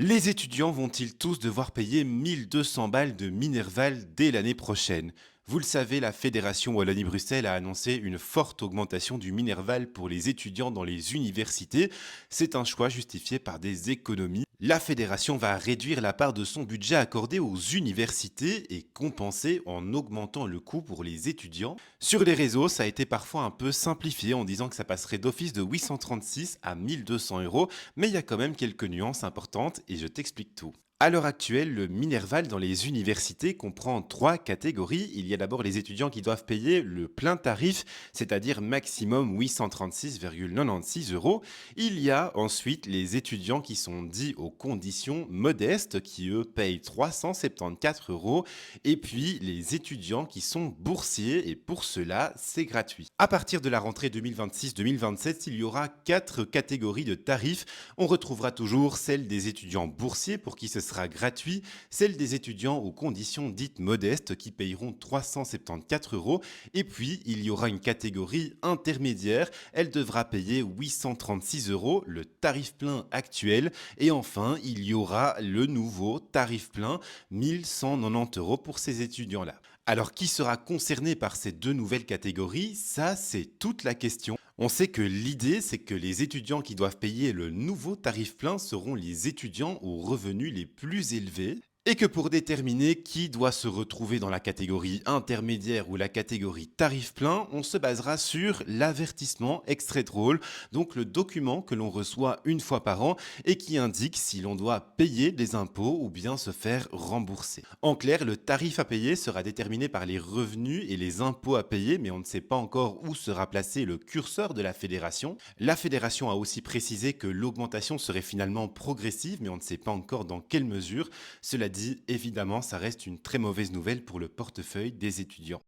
Les étudiants vont-ils tous devoir payer 1200 balles de Minerval dès l'année prochaine? Vous le savez, la Fédération Wallonie-Bruxelles a annoncé une forte augmentation du Minerval pour les étudiants dans les universités. C'est un choix justifié par des économies. La fédération va réduire la part de son budget accordé aux universités et compenser en augmentant le coût pour les étudiants. Sur les réseaux, ça a été parfois un peu simplifié en disant que ça passerait d'office de 836 à 1200 euros, mais il y a quand même quelques nuances importantes et je t'explique tout. À l'heure actuelle, le Minerval dans les universités comprend trois catégories. Il y a d'abord les étudiants qui doivent payer le plein tarif, c'est-à-dire maximum 836,96 euros. Il y a ensuite les étudiants qui sont dits aux conditions modestes, qui eux payent 374 euros. Et puis les étudiants qui sont boursiers, et pour cela, c'est gratuit. À partir de la rentrée 2026-2027, il y aura quatre catégories de tarifs. On retrouvera toujours celle des étudiants boursiers pour qui ce sera gratuit, celle des étudiants aux conditions dites modestes qui payeront 374 euros, et puis il y aura une catégorie intermédiaire, elle devra payer 836 euros, le tarif plein actuel, et enfin il y aura le nouveau tarif plein, 1190 euros pour ces étudiants-là. Alors qui sera concerné par ces deux nouvelles catégories? Ça, c'est toute la question. On sait que l'idée, c'est que les étudiants qui doivent payer le nouveau tarif plein seront les étudiants aux revenus les plus élevés. Et que pour déterminer qui doit se retrouver dans la catégorie intermédiaire ou la catégorie tarif plein, on se basera sur l'avertissement extrait de rôle, donc le document que l'on reçoit une fois par an et qui indique si l'on doit payer des impôts ou bien se faire rembourser. En clair, le tarif à payer sera déterminé par les revenus et les impôts à payer, mais on ne sait pas encore où sera placé le curseur de la fédération. La fédération a aussi précisé que l'augmentation serait finalement progressive, mais on ne sait pas encore dans quelle mesure. Cela dit, évidemment, ça reste une très mauvaise nouvelle pour le portefeuille des étudiants.